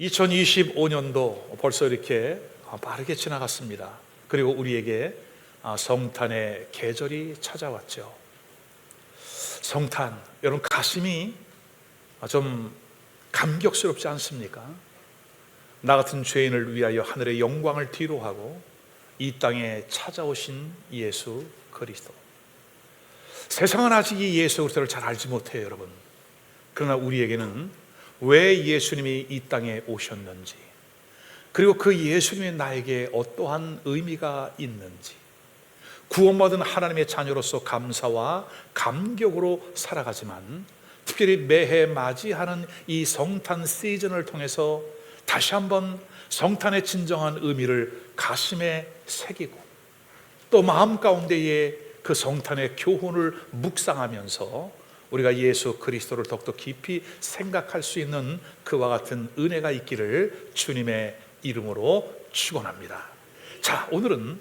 2025년도 벌써 이렇게 빠르게 지나갔습니다. 그리고 우리에게 성탄의 계절이 찾아왔죠. 성탄, 여러분 가슴이 좀 감격스럽지 않습니까? 나 같은 죄인을 위하여 하늘의 영광을 뒤로하고 이 땅에 찾아오신 예수 그리스도. 세상은 아직 이 예수 그리스도를 잘 알지 못해요, 여러분. 그러나 우리에게는 왜 예수님이 이 땅에 오셨는지, 그리고 그 예수님이 나에게 어떠한 의미가 있는지, 구원받은 하나님의 자녀로서 감사와 감격으로 살아가지만 특별히 매해 맞이하는 이 성탄 시즌을 통해서 다시 한번 성탄의 진정한 의미를 가슴에 새기고 또 마음 가운데에 그 성탄의 교훈을 묵상하면서 우리가 예수 그리스도를 더욱더 깊이 생각할 수 있는 그와 같은 은혜가 있기를 주님의 이름으로 축원합니다. 자, 오늘은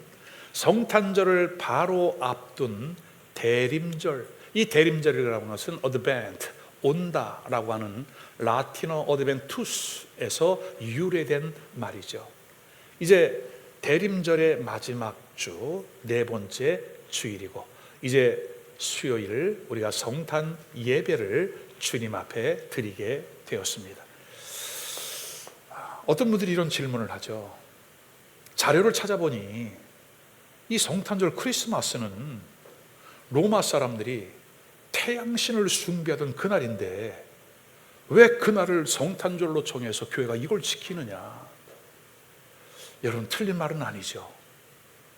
성탄절을 바로 앞둔 대림절, 이 대림절이라고 하는 것은 어드벤트, 온다라고 하는 라틴어 어드벤투스에서 유래된 말이죠. 이제 대림절의 마지막 주, 네 번째 주일이고 이제 수요일 우리가 성탄 예배를 주님 앞에 드리게 되었습니다. 어떤 분들이 이런 질문을 하죠. 자료를 찾아보니 이 성탄절 크리스마스는 로마 사람들이 태양신을 숭배하던 그날인데 왜 그날을 성탄절로 정해서 교회가 이걸 지키느냐? 여러분, 틀린 말은 아니죠.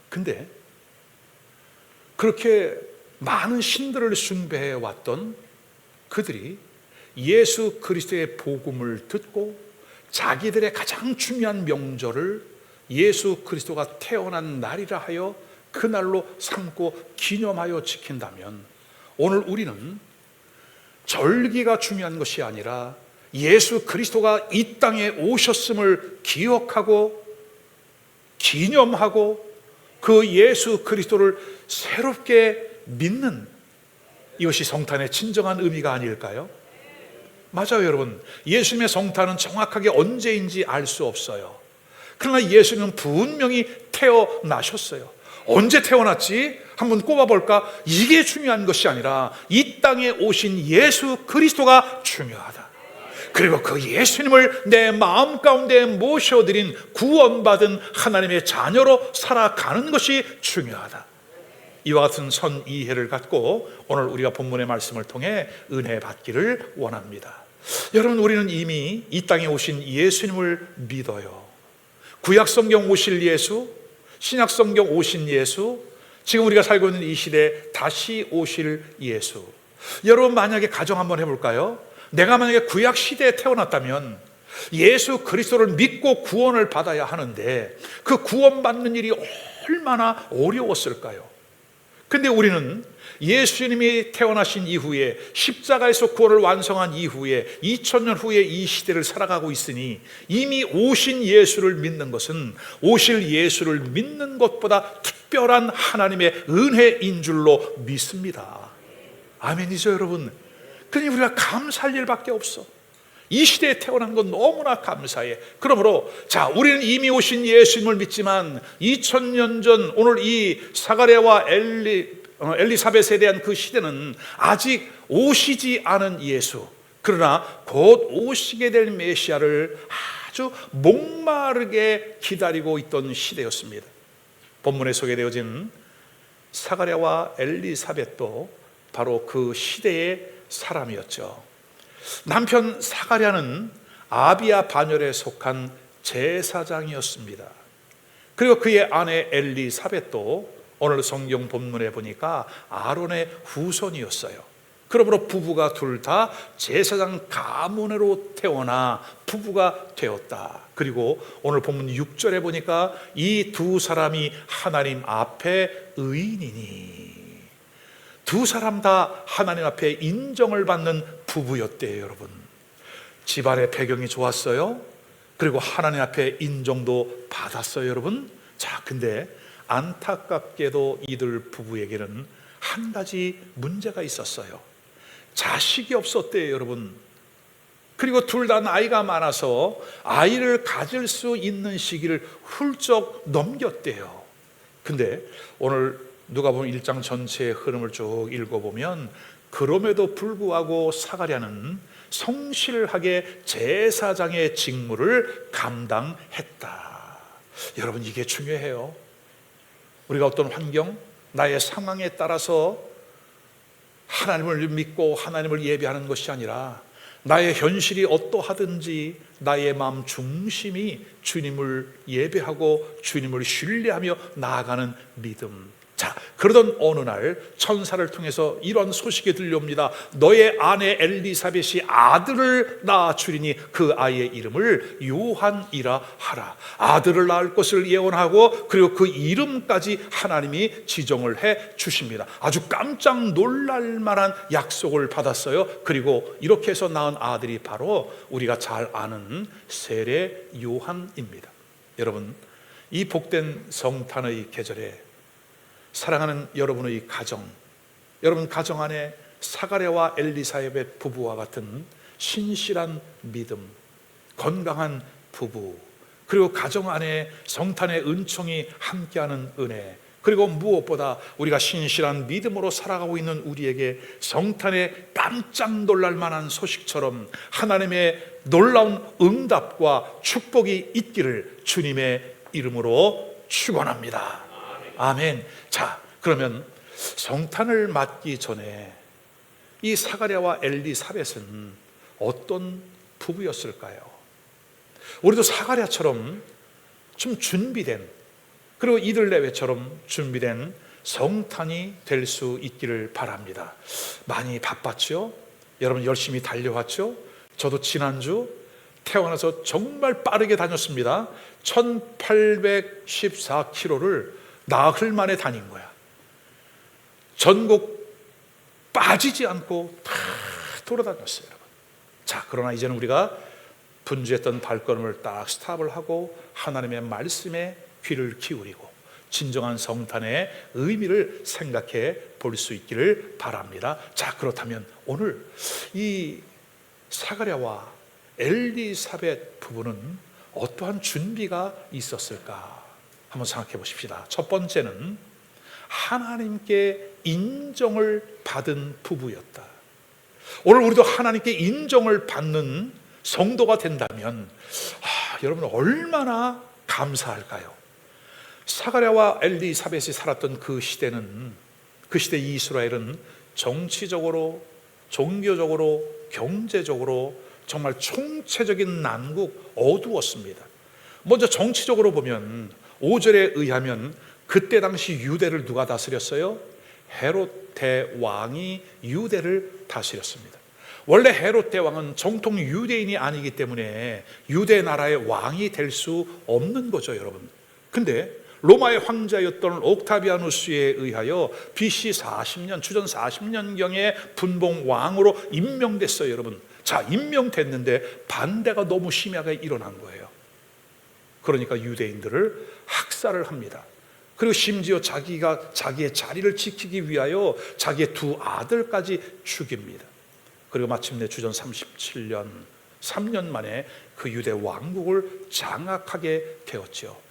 근데 그렇게 많은 신들을 숭배해 왔던 그들이 예수 그리스도의 복음을 듣고 자기들의 가장 중요한 명절을 예수 그리스도가 태어난 날이라 하여 그날로 삼고 기념하여 지킨다면 오늘 우리는 절기가 중요한 것이 아니라 예수 그리스도가 이 땅에 오셨음을 기억하고 기념하고 그 예수 그리스도를 새롭게 믿는, 이것이 성탄의 진정한 의미가 아닐까요? 맞아요, 여러분. 예수님의 성탄은 정확하게 언제인지 알 수 없어요. 그러나 예수님은 분명히 태어나셨어요. 언제 태어났지? 한번 꼽아볼까? 이게 중요한 것이 아니라 이 땅에 오신 예수 그리스도가 중요하다. 그리고 그 예수님을 내 마음 가운데 모셔드린 구원받은 하나님의 자녀로 살아가는 것이 중요하다. 이와 같은 선이해를 갖고 오늘 우리가 본문의 말씀을 통해 은혜 받기를 원합니다. 여러분, 우리는 이미 이 땅에 오신 예수님을 믿어요. 구약성경 오실 예수, 신약성경 오신 예수, 지금 우리가 살고 있는 이 시대에 다시 오실 예수. 여러분, 만약에 가정 한번 해볼까요? 내가 만약에 구약 시대에 태어났다면 예수 그리스도를 믿고 구원을 받아야 하는데 그 구원받는 일이 얼마나 어려웠을까요? 근데 우리는 예수님이 태어나신 이후에 십자가에서 구원을 완성한 이후에 2000년 후에 이 시대를 살아가고 있으니 이미 오신 예수를 믿는 것은 오실 예수를 믿는 것보다 특별한 하나님의 은혜인 줄로 믿습니다. 아멘이죠, 여러분? 그러니 우리가 감사할 일밖에 없어. 이 시대에 태어난 건 너무나 감사해. 그러므로 자, 우리는 이미 오신 예수님을 믿지만 2000년 전 오늘 이 사가랴와 엘리사벳에 대한 그 시대는 아직 오시지 않은 예수, 그러나 곧 오시게 될 메시아를 아주 목마르게 기다리고 있던 시대였습니다. 본문에 소개되어진 사가랴와 엘리사벳도 바로 그 시대의 사람이었죠. 남편 사가랴는 아비야 반열에 속한 제사장이었습니다. 그리고 그의 아내 엘리사벳도 오늘 성경 본문에 보니까 아론의 후손이었어요. 그러므로 부부가 둘 다 제사장 가문으로 태어나 부부가 되었다. 그리고 오늘 본문 6절에 보니까 이 두 사람이 하나님 앞에 의인이니, 두 사람 다 하나님 앞에 인정을 받는 부부였대요, 여러분. 집안의 배경이 좋았어요. 그리고 하나님 앞에 인정도 받았어요, 여러분. 자, 근데 안타깝게도 이들 부부에게는 한 가지 문제가 있었어요. 자식이 없었대요, 여러분. 그리고 둘 다 나이가 많아서 아이를 가질 수 있는 시기를 훌쩍 넘겼대요. 근데 오늘 누가복음 1장 전체의 흐름을 쭉 읽어보면 그럼에도 불구하고 사가랴는 성실하게 제사장의 직무를 감당했다. 여러분, 이게 중요해요. 우리가 어떤 환경, 나의 상황에 따라서 하나님을 믿고 하나님을 예배하는 것이 아니라 나의 현실이 어떠하든지 나의 마음 중심이 주님을 예배하고 주님을 신뢰하며 나아가는 믿음. 자, 그러던 어느 날 천사를 통해서 이런 소식이 들려옵니다. 너의 아내 엘리사벳이 아들을 낳아주리니 그 아이의 이름을 요한이라 하라. 아들을 낳을 것을 예언하고 그리고 그 이름까지 하나님이 지정을 해 주십니다. 아주 깜짝 놀랄 만한 약속을 받았어요. 그리고 이렇게 해서 낳은 아들이 바로 우리가 잘 아는 세례 요한입니다. 여러분, 이 복된 성탄의 계절에 사랑하는 여러분의 가정, 여러분 가정 안에 사가랴와 엘리사벳 부부와 같은 신실한 믿음, 건강한 부부, 그리고 가정 안에 성탄의 은총이 함께하는 은혜, 그리고 무엇보다 우리가 신실한 믿음으로 살아가고 있는 우리에게 성탄에 깜짝 놀랄 만한 소식처럼 하나님의 놀라운 응답과 축복이 있기를 주님의 이름으로 축원합니다. 아멘. 자, 그러면 성탄을 맞기 전에 이 사가랴와 엘리사벳은 어떤 부부였을까요? 우리도 사가랴처럼 좀 준비된, 그리고 이들 내외처럼 준비된 성탄이 될 수 있기를 바랍니다. 많이 바빴죠? 여러분 열심히 달려왔죠? 저도 지난주 태어나서 정말 빠르게 다녔습니다. 1814km를 나흘 만에 다닌 거야. 전국 빠지지 않고 다 돌아다녔어요, 여러분. 자, 그러나 이제는 우리가 분주했던 발걸음을 딱 스탑을 하고 하나님의 말씀에 귀를 기울이고 진정한 성탄의 의미를 생각해 볼 수 있기를 바랍니다. 자, 그렇다면 오늘 이 사가랴와 엘리사벳 부부는 어떠한 준비가 있었을까? 한번 생각해 보십시다. 첫 번째는 하나님께 인정을 받은 부부였다. 오늘 우리도 하나님께 인정을 받는 성도가 된다면 여러분 얼마나 감사할까요? 사가랴와 엘리사벳이 살았던 그 시대는, 그 시대 이스라엘은 정치적으로, 종교적으로, 경제적으로 정말 총체적인 난국, 어두웠습니다. 먼저 정치적으로 보면 5절에 의하면 그때 당시 유대를 누가 다스렸어요? 헤롯 대왕이 유대를 다스렸습니다. 원래 헤롯 대왕은 정통 유대인이 아니기 때문에 유대 나라의 왕이 될 수 없는 거죠, 여러분. 근데 로마의 황자였던 옥타비아누스에 의하여 BC 40년, 주전 40년경에 분봉 왕으로 임명됐어요, 여러분. 자, 임명됐는데 반대가 너무 심하게 일어난 거예요. 그러니까 유대인들을 학살을 합니다. 그리고 심지어 자기의 자리를 지키기 위하여 자기의 두 아들까지 죽입니다. 그리고 마침내 주전 37년, 3년 만에 그 유대 왕국을 장악하게 되었죠.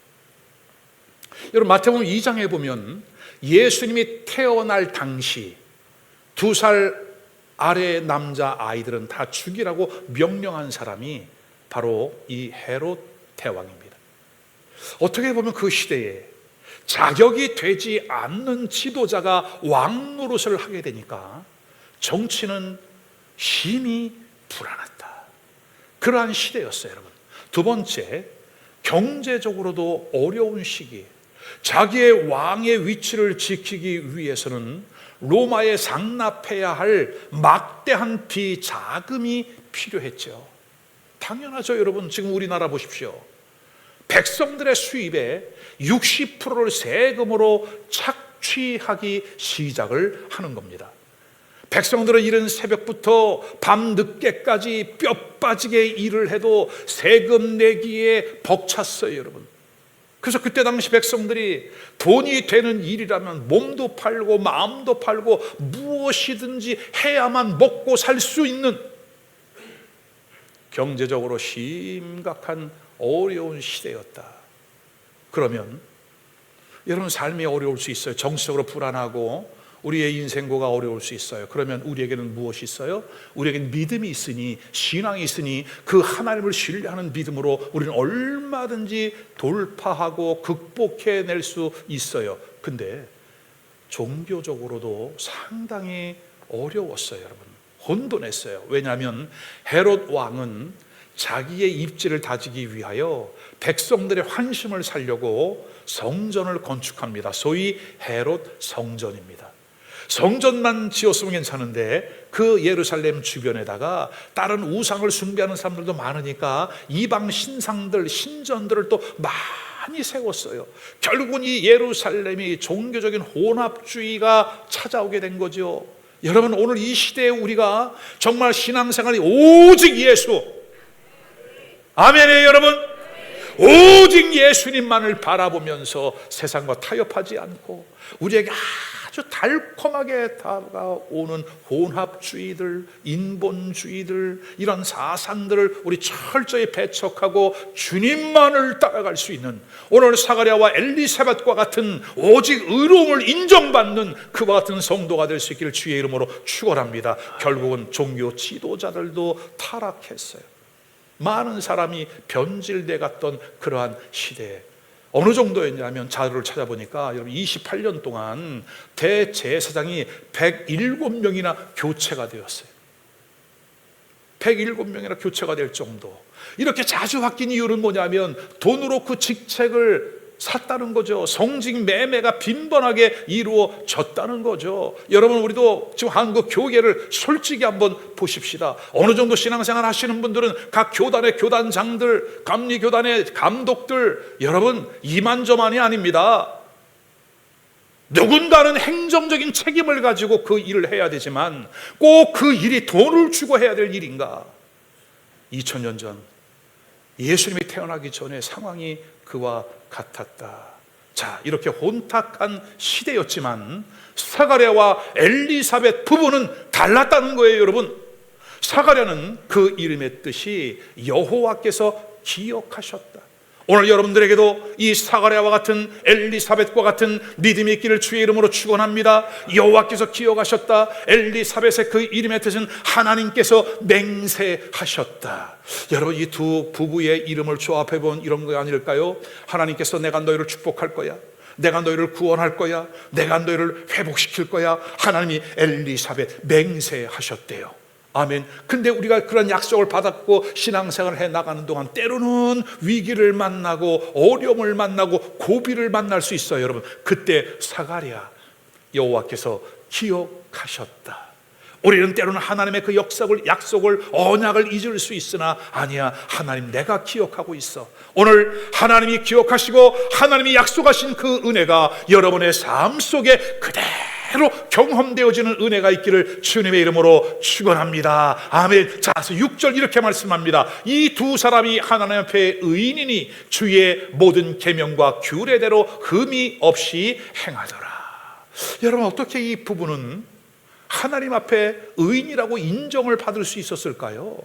여러분, 마태복음 2장에 보면 예수님이 태어날 당시 2살 아래의 남자 아이들은 다 죽이라고 명령한 사람이 바로 이 헤롯 대왕입니다. 어떻게 보면 그 시대에 자격이 되지 않는 지도자가 왕 노릇을 하게 되니까 정치는 힘이 불안했다. 그러한 시대였어요, 여러분. 두 번째, 경제적으로도 어려운 시기. 자기의 왕의 위치를 지키기 위해서는 로마에 상납해야 할 막대한 비자금이 필요했죠. 당연하죠, 여러분. 지금 우리나라 보십시오. 백성들의 수입의 60%를 세금으로 착취하기 시작을 하는 겁니다. 백성들은 이른 새벽부터 밤 늦게까지 뼈 빠지게 일을 해도 세금 내기에 벅찼어요, 여러분. 그래서 그때 당시 백성들이 돈이 되는 일이라면 몸도 팔고 마음도 팔고 무엇이든지 해야만 먹고 살 수 있는 경제적으로 심각한 어려운 시대였다. 그러면 여러분, 삶이 어려울 수 있어요. 정치적으로 불안하고 우리의 인생고가 어려울 수 있어요. 그러면 우리에게는 무엇이 있어요? 우리에게는 믿음이 있으니, 신앙이 있으니, 그 하나님을 신뢰하는 믿음으로 우리는 얼마든지 돌파하고 극복해낼 수 있어요. 근데 종교적으로도 상당히 어려웠어요. 여러분, 혼돈했어요. 왜냐하면 헤롯 왕은 자기의 입지를 다지기 위하여 백성들의 환심을 살려고 성전을 건축합니다. 소위 헤롯 성전입니다. 성전만 지었으면 괜찮은데 그 예루살렘 주변에다가 다른 우상을 숭배하는 사람들도 많으니까 이방 신상들, 신전들을 또 많이 세웠어요. 결국은 이 예루살렘이 종교적인 혼합주의가 찾아오게 된 거죠. 여러분, 오늘 이 시대에 우리가 정말 신앙생활이 오직 예수, 아멘이에요. 여러분, 오직 예수님만을 바라보면서 세상과 타협하지 않고 우리에게 아주 달콤하게 다가오는 혼합주의들, 인본주의들, 이런 사상들을 우리 철저히 배척하고 주님만을 따라갈 수 있는, 오늘 사가랴와 엘리사벳과 같은 오직 의로움을 인정받는 그와 같은 성도가 될 수 있기를 주의 이름으로 축원합니다. 결국은 종교 지도자들도 타락했어요. 많은 사람이 변질돼 갔던 그러한 시대에 어느 정도였냐면, 자료를 찾아보니까 여러분 28년 동안 대제사장이 107명이나 교체가 되었어요. 107명이나 교체가 될 정도. 이렇게 자주 바뀐 이유는 뭐냐면 돈으로 그 직책을 샀다는 거죠. 성직 매매가 빈번하게 이루어졌다는 거죠. 여러분, 우리도 지금 한국 교계를 솔직히 한번 보십시다. 어느 정도 신앙생활 하시는 분들은 각 교단의 교단장들, 감리교단의 감독들, 여러분 이만저만이 아닙니다. 누군가는 행정적인 책임을 가지고 그 일을 해야 되지만 꼭 그 일이 돈을 주고 해야 될 일인가? 2000년 전 예수님이 태어나기 전에 상황이 그와 같았다. 자, 이렇게 혼탁한 시대였지만 사가랴와 엘리사벳 부부는 달랐다는 거예요. 여러분, 사가랴는 그 이름의 뜻이 여호와께서 기억하셨다. 오늘 여러분들에게도 이 사가랴와 같은, 엘리사벳과 같은 믿음이 있기를 주의 이름으로 축원합니다. 여호와께서 기억하셨다. 엘리사벳의 그 이름의 뜻은 하나님께서 맹세하셨다. 여러분, 이 두 부부의 이름을 조합해 본 이런 거 아닐까요? 하나님께서 내가 너희를 축복할 거야, 내가 너희를 구원할 거야, 내가 너희를 회복시킬 거야. 하나님이 엘리사벳 맹세하셨대요. 아멘. 근데 우리가 그런 약속을 받았고 신앙생활을 해 나가는 동안 때로는 위기를 만나고 어려움을 만나고 고비를 만날 수 있어요. 여러분, 그때 사가랴, 여호와께서 기억하셨다. 우리는 때로는 하나님의 그 약속을 언약을 잊을 수 있으나 아니야, 하나님 내가 기억하고 있어. 오늘 하나님이 기억하시고 하나님이 약속하신 그 은혜가 여러분의 삶 속에 그대로 경험되어지는 은혜가 있기를 주님의 이름으로 축원합니다. 아멘. 자, 6절 이렇게 말씀합니다. 이 두 사람이 하나님 앞에 의인이니 주의 모든 계명과 규례대로 흠이 없이 행하더라. 여러분, 어떻게 이 부부는 하나님 앞에 의인이라고 인정을 받을 수 있었을까요?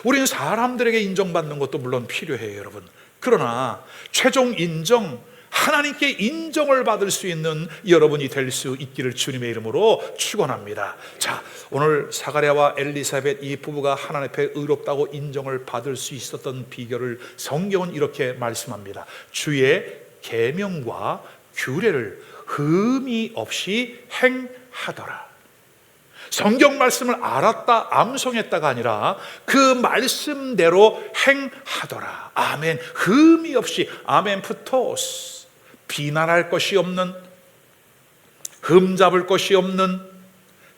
우리는 사람들에게 인정받는 것도 물론 필요해요, 여러분. 그러나 최종 인정, 하나님께 인정을 받을 수 있는 여러분이 될 수 있기를 주님의 이름으로 축원합니다. 자, 오늘 사가랴와 엘리사벳 이 부부가 하나님 앞에 의롭다고 인정을 받을 수 있었던 비결을 성경은 이렇게 말씀합니다. 주의 계명과 규례를 흠이 없이 행하더라. 성경 말씀을 알았다, 암송했다가 아니라 그 말씀대로 행하더라. 아멘. 흠이 없이, 아멘 푸토스, 비난할 것이 없는, 흠잡을 것이 없는,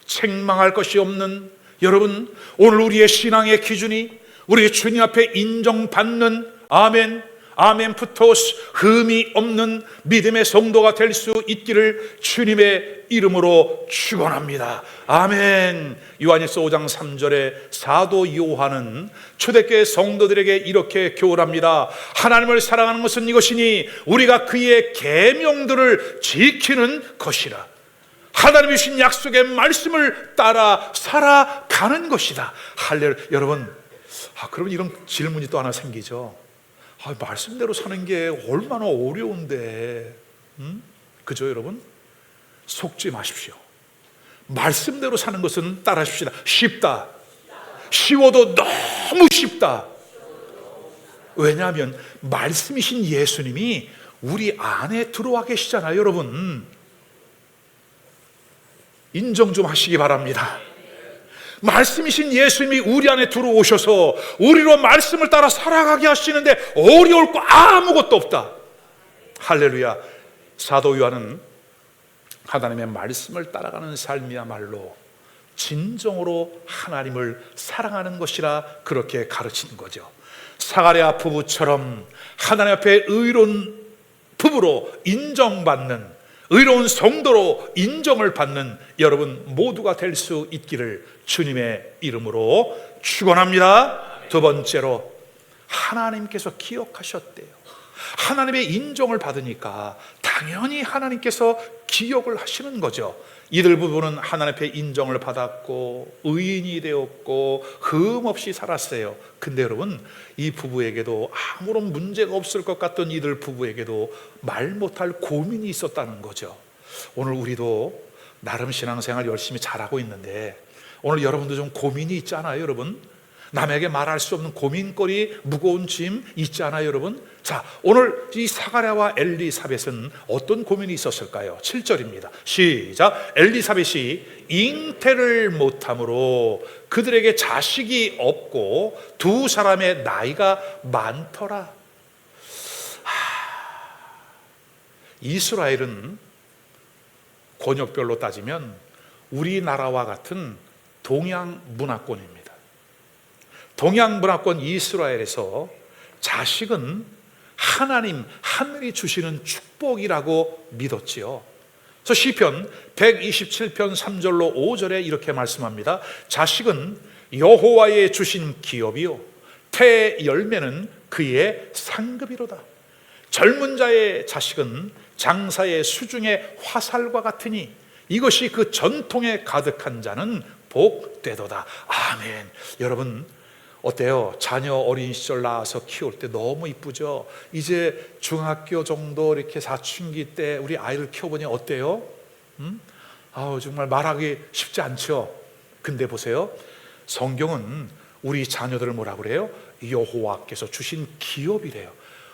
책망할 것이 없는. 여러분, 오늘 우리의 신앙의 기준이 우리 주님 앞에 인정받는, 아멘, 아멘 푸토스, 흠이 없는 믿음의 성도가 될 수 있기를 주님의 이름으로 축원합니다. 아멘. 요한일서 5장 3절에 사도 요한은 초대교회 성도들에게 이렇게 교훈합니다. 하나님을 사랑하는 것은 이것이니 우리가 그의 계명들을 지키는 것이라. 하나님이 주신 약속의 말씀을 따라 살아가는 것이다. 할렐루야. 여러분, 그러면 이런 질문이 또 하나 생기죠. 말씀대로 사는 게 얼마나 어려운데, 그죠 여러분? 속지 마십시오. 말씀대로 사는 것은 따라하십시다. 쉽다. 쉬워도 너무 쉽다. 왜냐하면 말씀이신 예수님이 우리 안에 들어와 계시잖아요. 여러분, 인정 좀 하시기 바랍니다. 말씀이신 예수님이 우리 안에 들어오셔서 우리로 말씀을 따라 살아가게 하시는데 어려울 거 아무것도 없다. 할렐루야. 사도 요한은 하나님의 말씀을 따라가는 삶이야말로 진정으로 하나님을 사랑하는 것이라 그렇게 가르치는 거죠. 사가랴 부부처럼 하나님 앞에 의로운 부부로 인정받는, 의로운 성도로 인정을 받는 여러분 모두가 될 수 있기를 주님의 이름으로 축원합니다. 두 번째로, 하나님께서 기억하셨대요. 하나님의 인정을 받으니까 당연히 하나님께서 기억을 하시는 거죠. 이들 부부는 하나님 앞에 인정을 받았고 의인이 되었고 흠없이 살았어요. 근데 여러분, 이 부부에게도 아무런 문제가 없을 것 같던 이들 부부에게도 말 못할 고민이 있었다는 거죠. 오늘 우리도 나름 신앙생활 열심히 잘하고 있는데 오늘 여러분도 좀 고민이 있잖아요. 여러분, 남에게 말할 수 없는 고민거리, 무거운 짐 있지 않아요 여러분? 자, 오늘 이 사가랴와 엘리사벳은 어떤 고민이 있었을까요? 7절입니다 시작. 엘리사벳이 잉태를 못함으로 그들에게 자식이 없고 두 사람의 나이가 많더라. 이스라엘은 권역별로 따지면 우리나라와 같은 동양 문화권입니다. 동양 문화권 이스라엘에서 자식은 하나님, 하늘이 주시는 축복이라고 믿었지요. 그래서 시편 127편 3절로 5절에 이렇게 말씀합니다. 자식은 여호와의 주신 기업이요 태의 열매는 그의 상급이로다. 젊은 자의 자식은 장사의 수중의 화살과 같으니 이것이 그 전통에 가득한 자는 복되도다. 아멘. 여러분, 어때요? 자녀 어린 시절 낳아서 키울 때 너무 이쁘죠? 이제 중학교 정도 이렇게 사춘기 때 우리 아이를 키워보니 어때요? 정말 말하기 쉽지 않죠? 근데 보세요, 성경은 우리 자녀들을 뭐라 그래요? 여호와께서 주신 기업이래요.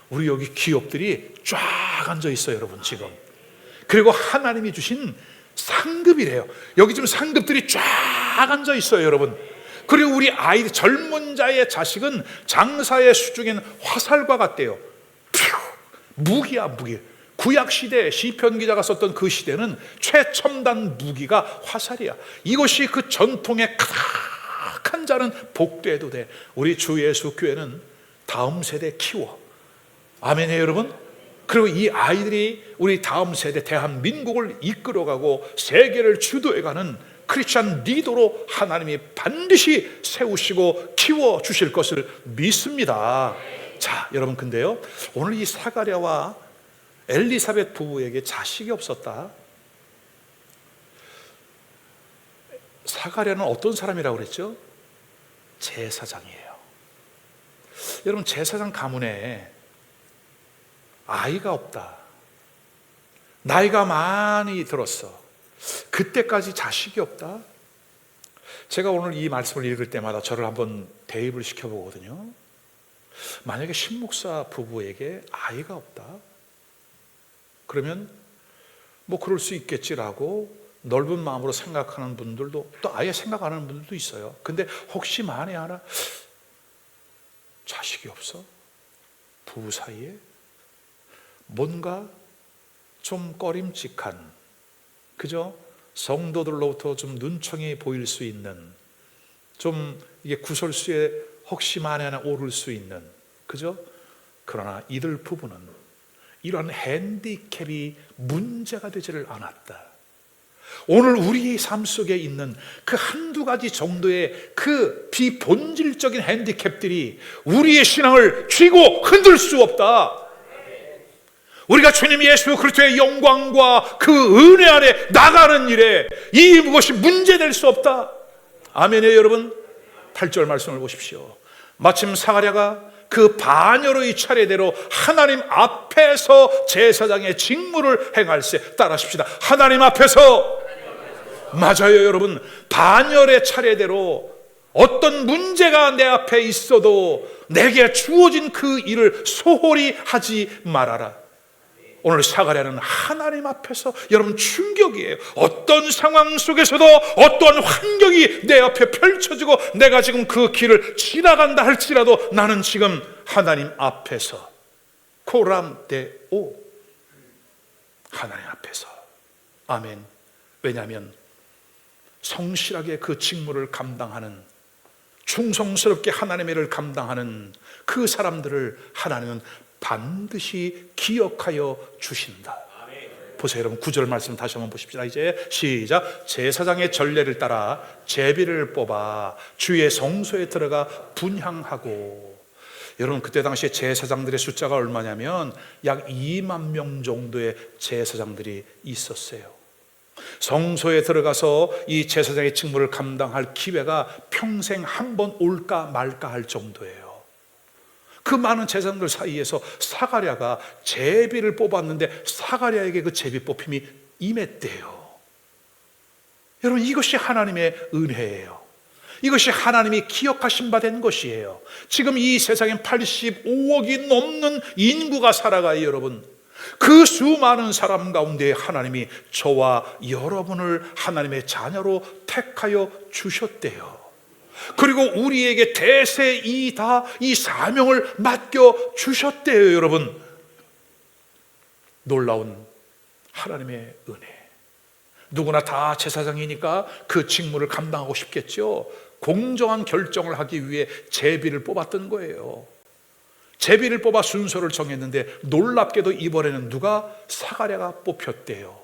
우리 여기 기업들이 쫙 앉아 있어요 여러분 지금. 그리고 하나님이 주신 상급이래요. 여기 지금 상급들이 쫙 앉아 있어요 여러분. 그리고 우리 아이, 젊은 자의 자식은 장사의 수중에는 화살과 같대요. 무기야, 무기. 구약시대 시편 기자가 썼던 그 시대는 최첨단 무기가 화살이야. 이것이 그 전통에 가득한 자는 복되도 돼. 우리 주 예수 교회는 다음 세대 키워. 아멘이에요 여러분. 그리고 이 아이들이 우리 다음 세대 대한민국을 이끌어가고 세계를 주도해가는 크리스찬 리더로 하나님이 반드시 세우시고 키워주실 것을 믿습니다. 자, 여러분, 근데요, 오늘 이 사가랴와 엘리사벳 부부에게 자식이 없었다. 사가랴는 어떤 사람이라고 그랬죠? 제사장이에요. 여러분, 제사장 가문에 아이가 없다. 나이가 많이 들었어. 그때까지 자식이 없다. 제가 오늘 이 말씀을 읽을 때마다 저를 한번 대입을 시켜보거든요. 만약에 신목사 부부에게 아이가 없다, 그러면 뭐 그럴 수 있겠지라고 넓은 마음으로 생각하는 분들도 또 아예 생각 안 하는 분들도 있어요. 근데 혹시 만에 하나 자식이 없어? 부부 사이에 뭔가 좀 꺼림칙한, 그죠? 성도들로부터 좀 눈총이 보일 수 있는, 좀 이게 구설수에 혹시 만에 하나 오를 수 있는, 그죠? 그러나 이들 부부는 이러한 핸디캡이 문제가 되지를 않았다. 오늘 우리의 삶 속에 있는 그 한두 가지 정도의 그 비본질적인 핸디캡들이 우리의 신앙을 쥐고 흔들 수 없다. 우리가 주님 예수 그리스도의 영광과 그 은혜 아래 나가는 일에 이것이 문제될 수 없다. 아멘이에요 여러분. 8절 말씀을 보십시오. 마침 사가랴가 그 반열의 차례대로 하나님 앞에서 제사장의 직무를 행할세. 따라하십시다. 하나님 앞에서. 맞아요, 여러분. 반열의 차례대로 어떤 문제가 내 앞에 있어도 내게 주어진 그 일을 소홀히 하지 말아라. 오늘 사가랴는 하나님 앞에서, 여러분 충격이에요. 어떤 상황 속에서도 어떤 환경이 내 앞에 펼쳐지고 내가 지금 그 길을 지나간다 할지라도 나는 지금 하나님 앞에서 코람데오, 하나님 앞에서. 아멘. 왜냐하면 성실하게 그 직무를 감당하는, 충성스럽게 하나님의 일을 감당하는 그 사람들을 하나님은 반드시 기억하여 주신다. 보세요, 여러분. 9절 말씀 다시 한번 보십시다. 이제 시작. 제사장의 전례를 따라 제비를 뽑아 주의 성소에 들어가 분향하고. 여러분, 그때 당시에 제사장들의 숫자가 얼마냐면 약 2만 명 정도의 제사장들이 있었어요. 성소에 들어가서 이 제사장의 직무를 감당할 기회가 평생 한 번 올까 말까 할 정도예요. 그 많은 제사장들 사이에서 사가랴가 제비를 뽑았는데 사가랴에게 그 제비 뽑힘이 임했대요. 여러분, 이것이 하나님의 은혜예요. 이것이 하나님이 기억하신 바 된 것이에요. 지금 이 세상엔 85억이 넘는 인구가 살아가요, 여러분. 그 수많은 사람 가운데 하나님이 저와 여러분을 하나님의 자녀로 택하여 주셨대요. 그리고 우리에게 대세이다 이 사명을 맡겨 주셨대요, 여러분. 놀라운 하나님의 은혜. 누구나 다 제사장이니까 그 직무를 감당하고 싶겠죠. 공정한 결정을 하기 위해 제비를 뽑았던 거예요. 제비를 뽑아 순서를 정했는데 놀랍게도 이번에는 누가? 사가랴가 뽑혔대요.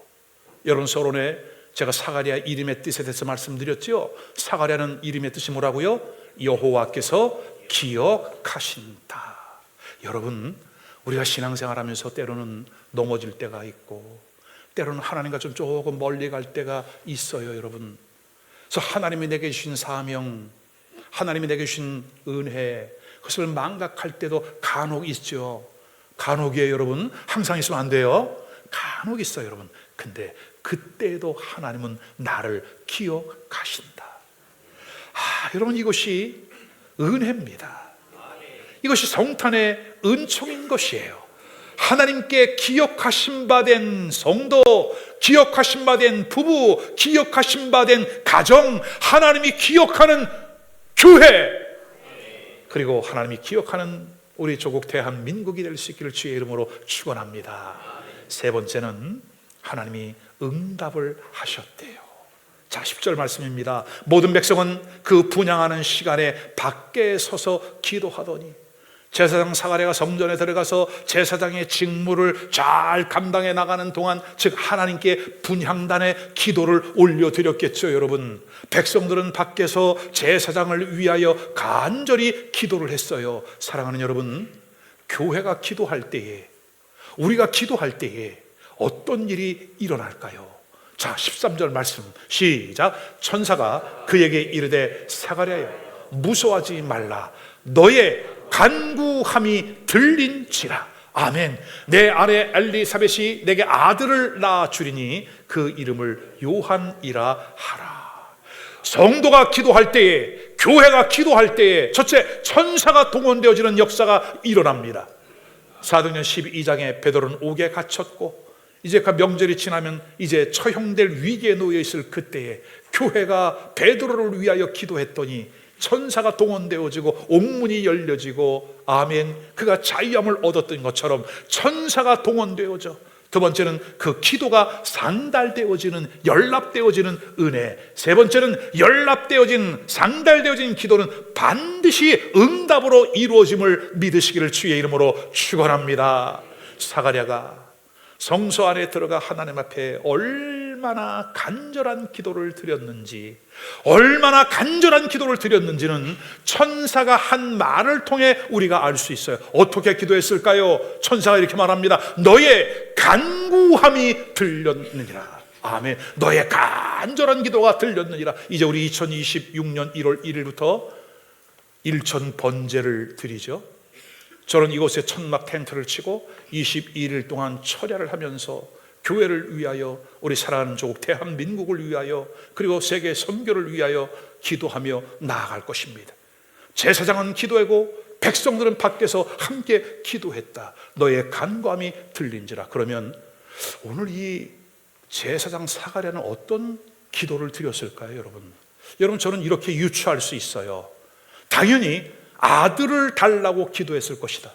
여러분, 서론에 제가 사가랴 이름의 뜻에 대해서 말씀드렸죠. 사가랴는 이름의 뜻이 뭐라고요? 여호와께서 기억하신다. 여러분, 우리가 신앙생활하면서 때로는 넘어질 때가 있고 때로는 하나님과 조금 멀리 갈 때가 있어요, 여러분. 그래서 하나님이 내게 주신 사명, 하나님이 내게 주신 은혜, 그것을 망각할 때도 간혹 있죠. 간혹이에요, 여러분. 항상 있으면 안 돼요. 간혹 있어요, 여러분. 근데 그때도 하나님은 나를 기억하신다. 여러분, 이것이 은혜입니다. 이것이 성탄의 은총인 것이에요. 하나님께 기억하신 바 된 성도, 기억하신 바 된 부부, 기억하신 바 된 가정, 하나님이 기억하는 교회, 그리고 하나님이 기억하는 우리 조국 대한민국이 될 수 있기를 주의 이름으로 축원합니다. 세 번째는 하나님이 응답을 하셨대요. 자, 10절 말씀입니다. 모든 백성은 그 분향하는 시간에 밖에 서서 기도하더니, 제사장 사가랴가 성전에 들어가서 제사장의 직무를 잘 감당해 나가는 동안, 즉 하나님께 분향단의 기도를 올려드렸겠죠, 여러분. 백성들은 밖에서 제사장을 위하여 간절히 기도를 했어요. 사랑하는 여러분, 교회가 기도할 때에, 우리가 기도할 때에 어떤 일이 일어날까요? 자, 13절 말씀 시작. 천사가 그에게 이르되 사가랴여, 무서워하지 말라. 너의 간구함이 들린지라. 아멘. 내 아내 엘리사벳이 내게 아들을 낳아주리니 그 이름을 요한이라 하라. 성도가 기도할 때에, 교회가 기도할 때에 첫째, 천사가 동원되어지는 역사가 일어납니다. 사도행전 12장에 베드로는 옥에 갇혔고 이제 그 명절이 지나면 이제 처형될 위기에 놓여 있을 그때에 교회가 베드로를 위하여 기도했더니 천사가 동원되어지고 옥문이 열려지고, 아멘, 그가 자유함을 얻었던 것처럼 천사가 동원되어져. 두 번째는 그 기도가 상달되어지는, 연락되어지는 은혜. 세 번째는 연락되어진, 상달되어진 기도는 반드시 응답으로 이루어짐을 믿으시기를 주의 이름으로 축원합니다. 사가랴가 성소 안에 들어가 하나님 앞에 얼마나 간절한 기도를 드렸는지, 얼마나 간절한 기도를 드렸는지는 천사가 한 말을 통해 우리가 알 수 있어요. 어떻게 기도했을까요? 천사가 이렇게 말합니다. 너의 간구함이 들렸느니라. 아멘. 너의 간절한 기도가 들렸느니라. 이제 우리 2026년 1월 1일부터 일천 번제를 드리죠. 저는 이곳에 천막 텐트를 치고 22일 동안 철야를 하면서 교회를 위하여, 우리 사랑하는 조국 대한민국을 위하여, 그리고 세계 선교를 위하여 기도하며 나아갈 것입니다. 제사장은 기도하고 백성들은 밖에서 함께 기도했다. 너의 간구함이 들린지라. 그러면 오늘 이 제사장 사가랴는 어떤 기도를 드렸을까요, 여러분? 여러분, 저는 이렇게 유추할 수 있어요. 당연히 아들을 달라고 기도했을 것이다.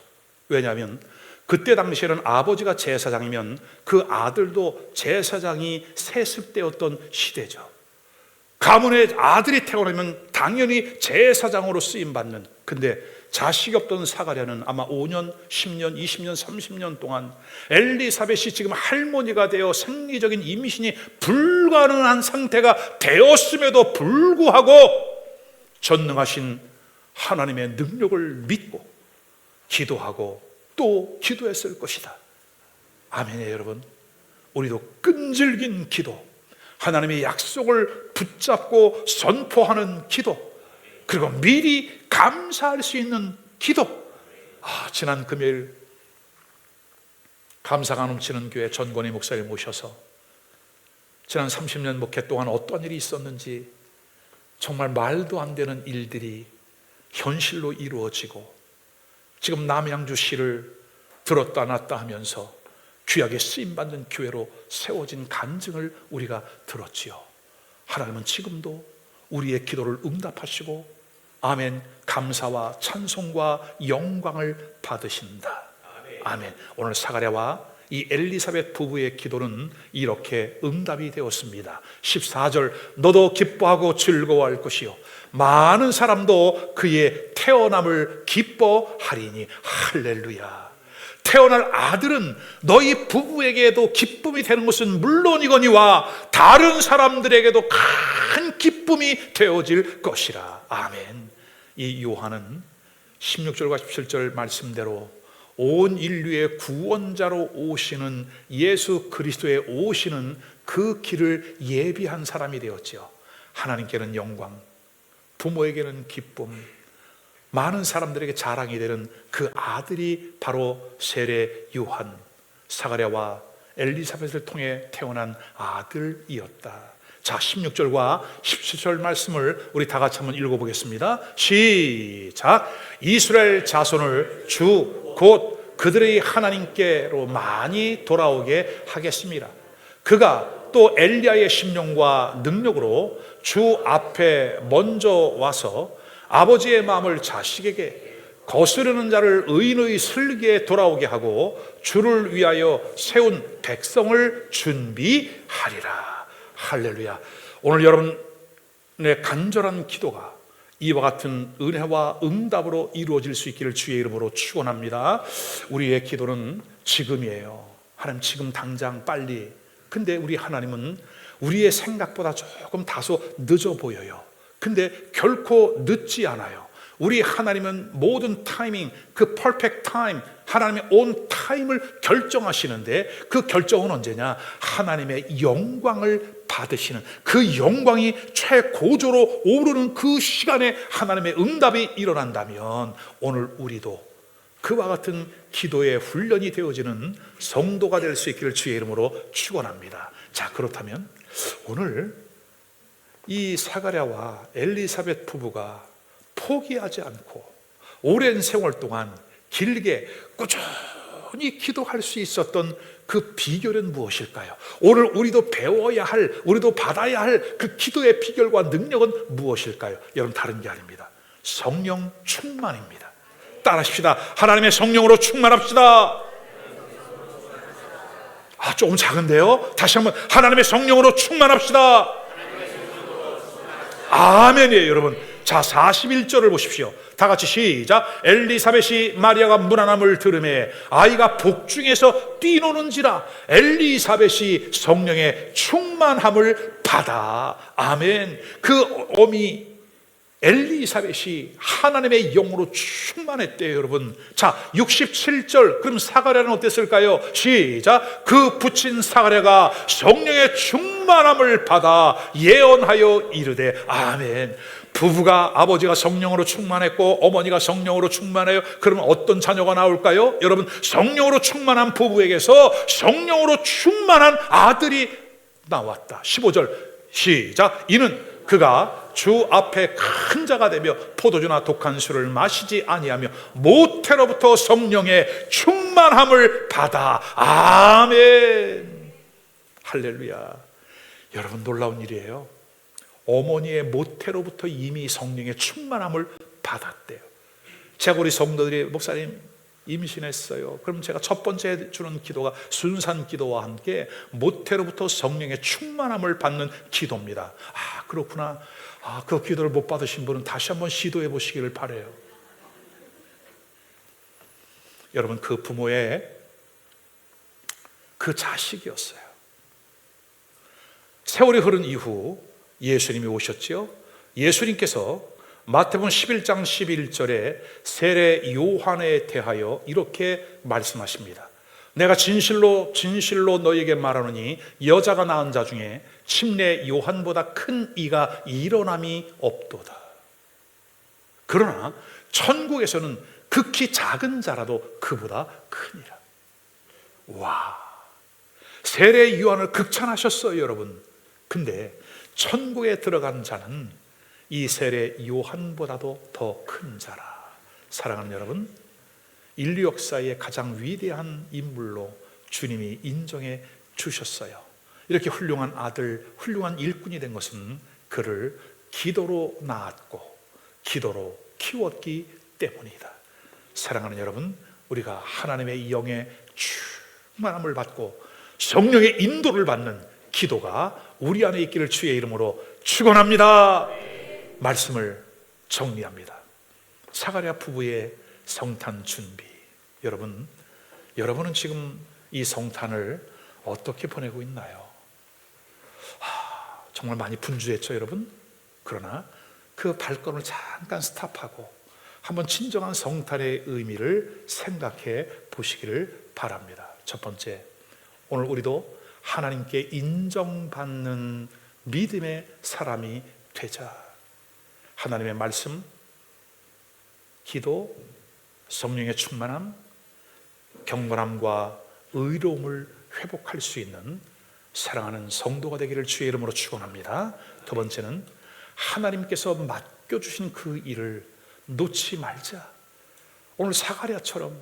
왜냐하면 그때 당시에는 아버지가 제사장이면 그 아들도 제사장이 세습 때였던 시대죠. 가문에 아들이 태어나면 당연히 제사장으로 쓰임받는, 근데 자식이 없던 사가랴는 아마 5년, 10년, 20년, 30년 동안 엘리사벳이 지금 할머니가 되어 생리적인 임신이 불가능한 상태가 되었음에도 불구하고 전능하신 하나님의 능력을 믿고 기도하고 또 기도했을 것이다. 아멘이에요, 여러분. 우리도 끈질긴 기도, 하나님의 약속을 붙잡고 선포하는 기도, 그리고 미리 감사할 수 있는 기도. 지난 금요일 감사가 넘치는 교회 전권희 목사님 모셔서 지난 30년 목회 동안 어떤 일이 있었는지, 정말 말도 안 되는 일들이 현실로 이루어지고 지금 남양주시를 들었다 놨다 하면서 귀하게 쓰임받는 교회로 세워진 간증을 우리가 들었지요. 하나님은 지금도 우리의 기도를 응답하시고 아멘, 감사와 찬송과 영광을 받으신다. 아멘. 오늘 사가랴와 이 엘리사벳 부부의 기도는 이렇게 응답이 되었습니다. 14절, 너도 기뻐하고 즐거워할 것이요 많은 사람도 그의 태어남을 기뻐하리니. 할렐루야. 태어날 아들은 너희 부부에게도 기쁨이 되는 것은 물론이거니와 다른 사람들에게도 큰 기쁨이 되어질 것이라. 아멘. 이 요한은 16절과 17절 말씀대로 온 인류의 구원자로 오시는 예수 그리스도의 오시는 그 길을 예비한 사람이 되었죠. 하나님께는 영광, 부모에게는 기쁨, 많은 사람들에게 자랑이 되는 그 아들이 바로 세례 요한, 사가랴와 엘리사벳을 통해 태어난 아들이었다. 자, 16절과 17절 말씀을 우리 다 같이 한번 읽어보겠습니다. 시작. 이스라엘 자손을 주 곧 그들의 하나님께로 많이 돌아오게 하겠습니다. 그가 또 엘리야의 심령과 능력으로 주 앞에 먼저 와서 아버지의 마음을 자식에게, 거스르는 자를 의인의 슬기에 돌아오게 하고 주를 위하여 세운 백성을 준비하리라. 할렐루야. 오늘 여러분의 간절한 기도가 이와 같은 은혜와 응답으로 이루어질 수 있기를 주의 이름으로 축원합니다. 우리의 기도는 지금이에요. 하나님, 지금 당장 빨리. 근데 우리 하나님은 우리의 생각보다 조금 다소 늦어 보여요. 근데 결코 늦지 않아요. 우리 하나님은 모든 타이밍, 그 퍼펙트 타임, 하나님의 온 타임을 결정하시는데 그 결정은 언제냐? 하나님의 영광을 받으시는, 그 영광이 최고조로 오르는 그 시간에 하나님의 응답이 일어난다면 오늘 우리도 그와 같은 기도의 훈련이 되어지는 성도가 될 수 있기를 주의 이름으로 축원합니다. 자, 그렇다면 오늘 이 사가랴와 엘리사벳 부부가 포기하지 않고 오랜 세월 동안 길게 꾸준히 기도할 수 있었던 그 비결은 무엇일까요? 오늘 우리도 배워야 할, 우리도 받아야 할 그 기도의 비결과 능력은 무엇일까요? 여러분, 다른 게 아닙니다. 성령 충만입니다. 따라하십시다. 하나님의 성령으로 충만합시다. 조금 작은데요? 다시 한번, 하나님의 성령으로 충만합시다. 아멘이에요, 여러분. 자, 41절을 보십시오. 다 같이 시작. 엘리사벳이 마리아가 문안함을 들으매 아이가 복중에서 뛰노는지라 엘리사벳이 성령의 충만함을 받아. 아멘. 그 어미 엘리사벳이 하나님의 영으로 충만했대요, 여러분. 자, 67절. 그럼 사가랴는 어땠을까요? 시작. 그 부친 사가랴가 성령의 충만함을 받아 예언하여 이르되. 아멘. 부부가 아버지가 성령으로 충만했고 어머니가 성령으로 충만해요. 그러면 어떤 자녀가 나올까요? 여러분, 성령으로 충만한 부부에게서 성령으로 충만한 아들이 나왔다. 15절 시작. 이는 그가 주 앞에 큰 자가 되며 포도주나 독한 술을 마시지 아니하며 모태로부터 성령의 충만함을 받아. 아멘. 할렐루야. 여러분, 놀라운 일이에요. 어머니의 모태로부터 이미 성령의 충만함을 받았대요. 제가 우리 성도들이 목사님 임신했어요. 그럼 제가 첫 번째 주는 기도가 순산 기도와 함께 모태로부터 성령의 충만함을 받는 기도입니다. 아, 그렇구나. 아, 그 기도를 못 받으신 분은 다시 한번 시도해 보시기를 바라요. 여러분, 그 부모의 그 자식이었어요. 세월이 흐른 이후 예수님이 오셨지요. 예수님께서 마태복음 11장 11절에 세례 요한에 대하여 이렇게 말씀하십니다. 내가 진실로 진실로 너희에게 말하노니 여자가 낳은 자 중에 침례 요한보다 큰 이가 일어남이 없도다. 그러나 천국에서는 극히 작은 자라도 그보다 크니라. 와, 세례 요한을 극찬하셨어요, 여러분. 근데 천국에 들어간 자는 이 세례 요한보다도 더 큰 자라. 사랑하는 여러분, 인류 역사의 가장 위대한 인물로 주님이 인정해 주셨어요. 이렇게 훌륭한 아들, 훌륭한 일꾼이 된 것은 그를 기도로 낳았고 기도로 키웠기 때문이다. 사랑하는 여러분, 우리가 하나님의 영의 충만함을 받고 성령의 인도를 받는 기도가 우리 안에 있기를 주의 이름으로 축원합니다. 말씀을 정리합니다. 사가랴 부부의 성탄 준비. 여러분은 지금 이 성탄을 어떻게 보내고 있나요? 정말 많이 분주했죠, 여러분? 그러나 그 발걸음을 잠깐 스탑하고 한번 진정한 성탄의 의미를 생각해 보시기를 바랍니다. 첫 번째, 오늘 우리도 하나님께 인정받는 믿음의 사람이 되자. 하나님의 말씀, 기도, 성령의 충만함, 경건함과 의로움을 회복할 수 있는 사랑하는 성도가 되기를 주의 이름으로 축원합니다. 두 번째는 하나님께서 맡겨주신 그 일을 놓지 말자. 오늘 사가랴처럼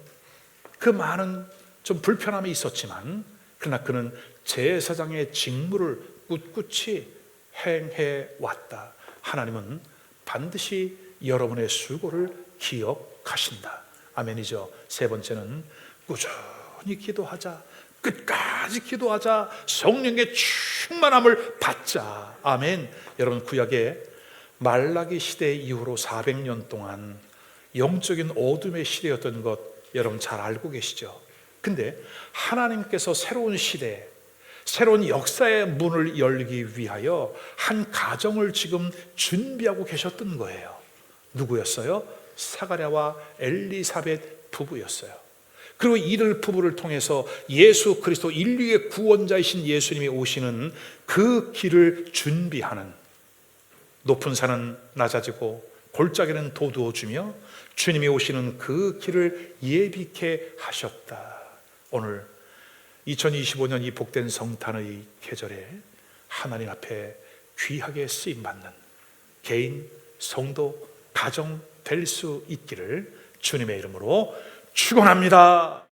그 많은 좀 불편함이 있었지만 그러나 그는 제사장의 직무를 꿋꿋이 행해 왔다. 하나님은 반드시 여러분의 수고를 기억하신다. 아멘이죠. 세 번째는 꾸준히 기도하자. 끝까지 기도하자. 성령의 충만함을 받자. 아멘. 여러분, 구약의 말라기 시대 이후로 400년 동안 영적인 어둠의 시대였던 것 여러분 잘 알고 계시죠? 근데 하나님께서 새로운 시대, 새로운 역사의 문을 열기 위하여 한 가정을 지금 준비하고 계셨던 거예요. 누구였어요? 사가랴와 엘리사벳 부부였어요. 그리고 이들 부부를 통해서 예수 그리스도, 인류의 구원자이신 예수님이 오시는 그 길을 준비하는, 높은 산은 낮아지고 골짜기는 도두어주며 주님이 오시는 그 길을 예비케 하셨다. 오늘 2025년 이 복된 성탄의 계절에 하나님 앞에 귀하게 쓰임받는 개인, 성도, 가정 될 수 있기를 주님의 이름으로 축원합니다.